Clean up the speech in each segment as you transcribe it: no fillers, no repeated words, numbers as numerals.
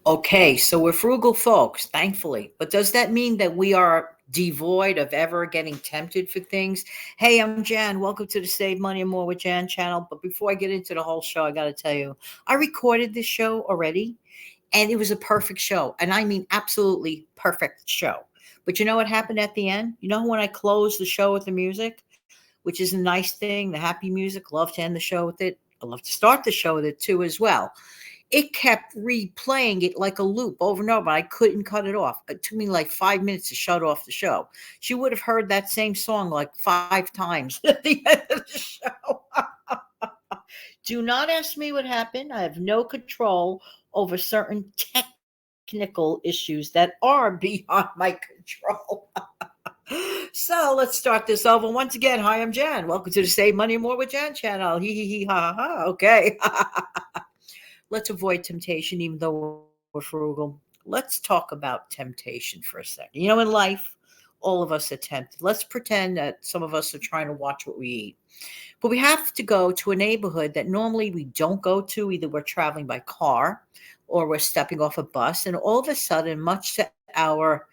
Okay, so we're frugal folks, thankfully. But does that mean that we are devoid of ever getting tempted for things? Hey, I'm Jan. Welcome to the Save Money and More with Jan channel. But before I get into the whole show, I got to tell you, I recorded this show already and it was a perfect show. And I mean, absolutely perfect show. But you know what happened at the end? You know, when I closed the show with the music, which is a nice thing, the happy music, love to end the show with it. I love to start the show with it too, as well. It kept replaying it like a loop over and over. I couldn't cut it off. It took me like 5 minutes to shut off the show. She would have heard that same song like 5 times at the end of the show. Do not ask me what happened. I have no control over certain technical issues that are beyond my control. So let's start this over once again. Hi, I'm Jan. Welcome to the Save Money More with Jan channel. Hee hee hee ha ha ha. Okay. Let's avoid temptation, even though we're frugal. Let's talk about temptation for a second. You know, in life, all of us are tempted. Let's pretend that some of us are trying to watch what we eat. But we have to go to a neighborhood that normally we don't go to. Either we're traveling by car or we're stepping off a bus. And all of a sudden, much to our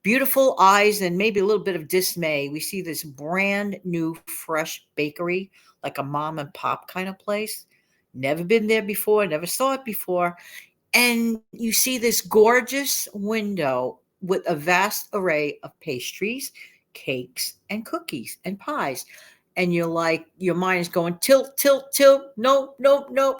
beautiful eyes and maybe a little bit of dismay, we see this brand new fresh bakery, like a mom and pop kind of place. Never been there before, never saw it before. And you see this gorgeous window with a vast array of pastries, cakes, and cookies and pies. And you're like, your mind is going tilt, tilt, tilt. No, no, no.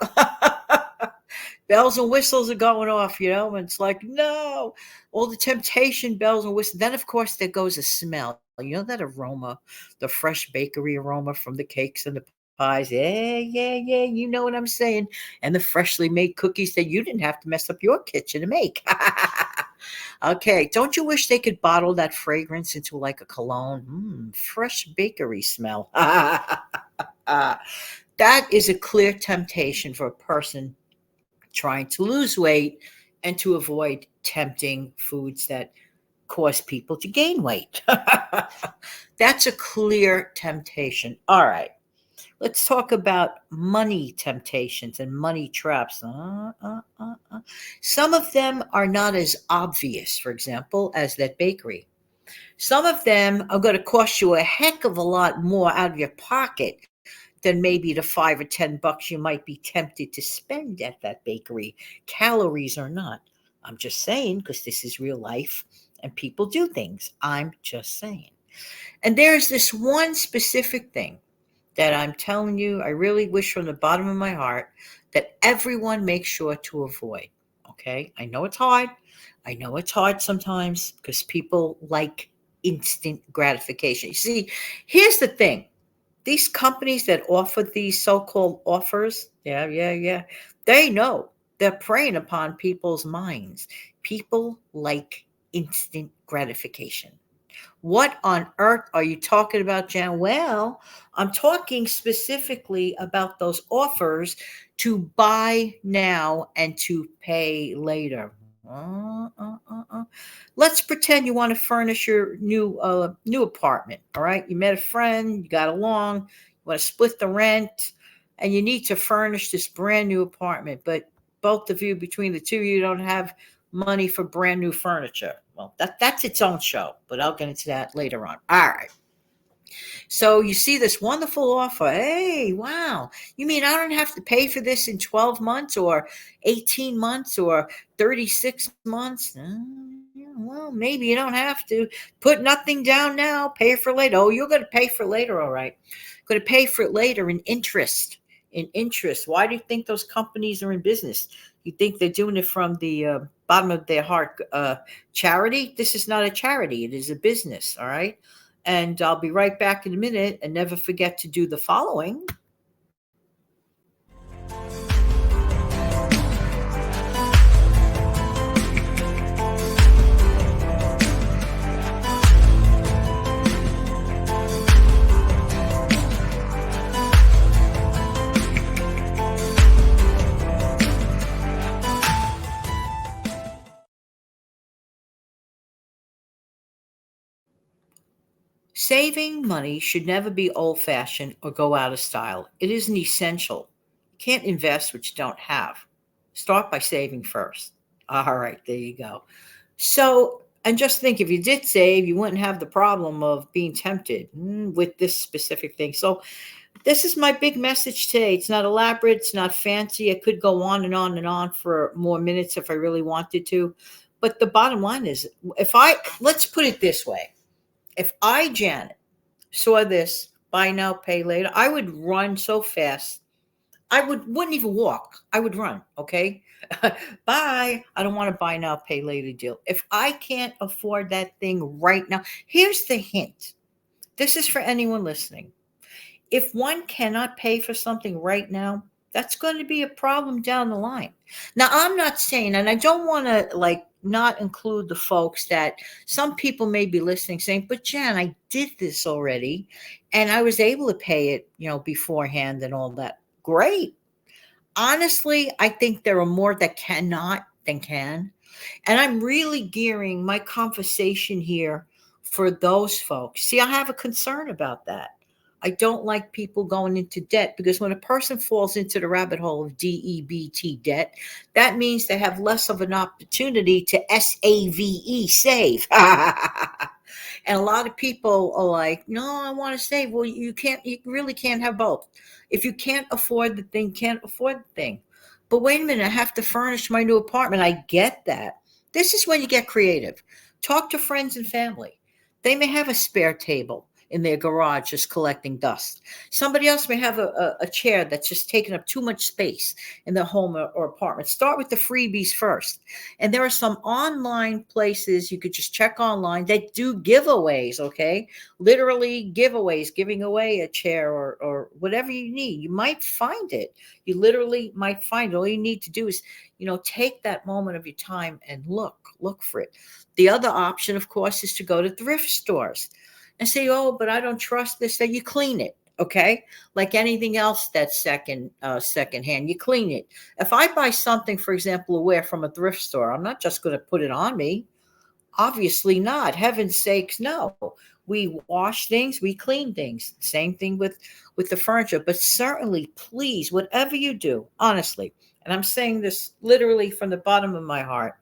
Bells and whistles are going off, and it's like, no, all the temptation bells and whistles. Then, of course, there goes a smell. You know that aroma, the fresh bakery aroma from the cakes and the pies. Yeah, yeah, yeah. You know what I'm saying. And the freshly made cookies that you didn't have to mess up your kitchen to make. Okay. Don't you wish they could bottle that fragrance into like a cologne? Fresh bakery smell. That is a clear temptation for a person trying to lose weight and to avoid tempting foods that cause people to gain weight. That's a clear temptation. All right. Let's talk about money temptations and money traps. Some of them are not as obvious, for example, as that bakery. Some of them are going to cost you a heck of a lot more out of your pocket than maybe the $5 or $10 you might be tempted to spend at that bakery, calories or not. I'm just saying, because this is real life and people do things. I'm just saying. And there's this one specific thing that I'm telling you, I really wish from the bottom of my heart that everyone makes sure to avoid. Okay? I know it's hard. I know it's hard sometimes because people like instant gratification. You see, here's the thing. These companies that offer these so-called offers, yeah, they know they're preying upon people's minds. People like instant gratification. What on earth are you talking about, Jan? Well, I'm talking specifically about those offers to buy now and to pay later. Let's pretend you want to furnish your new apartment. All right, you met a friend, you got along, you want to split the rent, and you need to furnish this brand new apartment. But both of you, between the two of you, don't have money for brand new furniture. Well, that's its own show, but I'll get into that later on. All right. So you see this wonderful offer. Hey, wow. You mean I don't have to pay for this in 12 months or 18 months or 36 months? Yeah, well, maybe you don't have to. Put nothing down now, pay for later. Oh, you're going to pay for later, all right. Going to pay for it later in interest. In interest. Why do you think those companies are in business? You think they're doing it from the bottom of their heart? Charity? This is not a charity. It is a business, all right? And I'll be right back in a minute, and never forget to do the following. Saving money should never be old fashioned or go out of style. It isn't essential. You can't invest what you don't have. Start by saving first. All right, there you go. So, and just think, if you did save, you wouldn't have the problem of being tempted with this specific thing. So, this is my big message today. It's not elaborate, it's not fancy. I could go on and on and on for more minutes if I really wanted to. But the bottom line is, let's put it this way, if I, Janet, saw this buy now, pay later, I would run so fast. Wouldn't even walk. I would run. Okay. Bye. I don't want to buy now, pay later deal. If I can't afford that thing right now, here's the hint. This is for anyone listening. If one cannot pay for something right now, that's going to be a problem down the line. Now, I'm not saying, and I don't want to like not include the folks that some people may be listening saying, but Jan, I did this already and I was able to pay it, beforehand and all that. Great. Honestly, I think there are more that cannot than can. And I'm really gearing my conversation here for those folks. See, I have a concern about that. I don't like people going into debt because when a person falls into the rabbit hole of DEBT debt, that means they have less of an opportunity to SAVE, save. And a lot of people are like, no, I want to save. Well, you really can't have both. If you can't afford the thing, can't afford the thing. But wait a minute, I have to furnish my new apartment. I get that. This is when you get creative. Talk to friends and family. They may have a spare table in their garage just collecting dust. Somebody else may have a chair that's just taking up too much space in their home or apartment. Start with the freebies first. And there are some online places you could just check online that do giveaways, okay? Literally giveaways, giving away a chair or whatever you need. You might find it. You literally might find it. All you need to do is, take that moment of your time and look for it. The other option, of course, is to go to thrift stores and say, oh, but I don't trust this. That you clean it, okay? Like anything else that's secondhand, you clean it. If I buy something, for example, a wear from a thrift store, I'm not just going to put it on me. Obviously not. Heaven's sakes, no. We wash things, we clean things. Same thing with the furniture. But certainly, please, whatever you do, honestly, and I'm saying this literally from the bottom of my heart,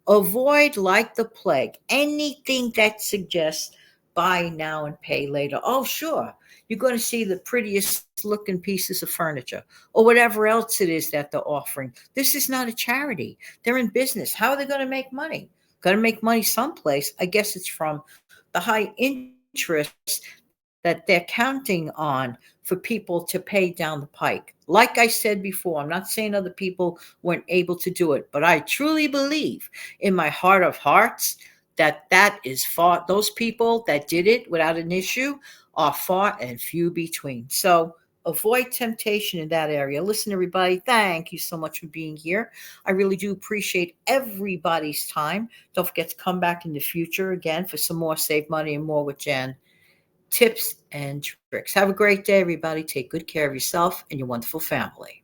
avoid like the plague anything that suggests buy now and pay later. Oh, sure. You're going to see the prettiest looking pieces of furniture or whatever else it is that they're offering. This is not a charity. They're in business. How are they going to make money? Going to make money someplace. I guess it's from the high interest that they're counting on for people to pay down the pike. Like I said before, I'm not saying other people weren't able to do it, but I truly believe in my heart of hearts that is far, those people that did it without an issue are far and few between. So avoid temptation in that area. Listen, everybody, thank you so much for being here. I really do appreciate everybody's time. Don't forget to come back in the future again for some more Save Money and More with Jan tips and tricks. Have a great day, everybody. Take good care of yourself and your wonderful family.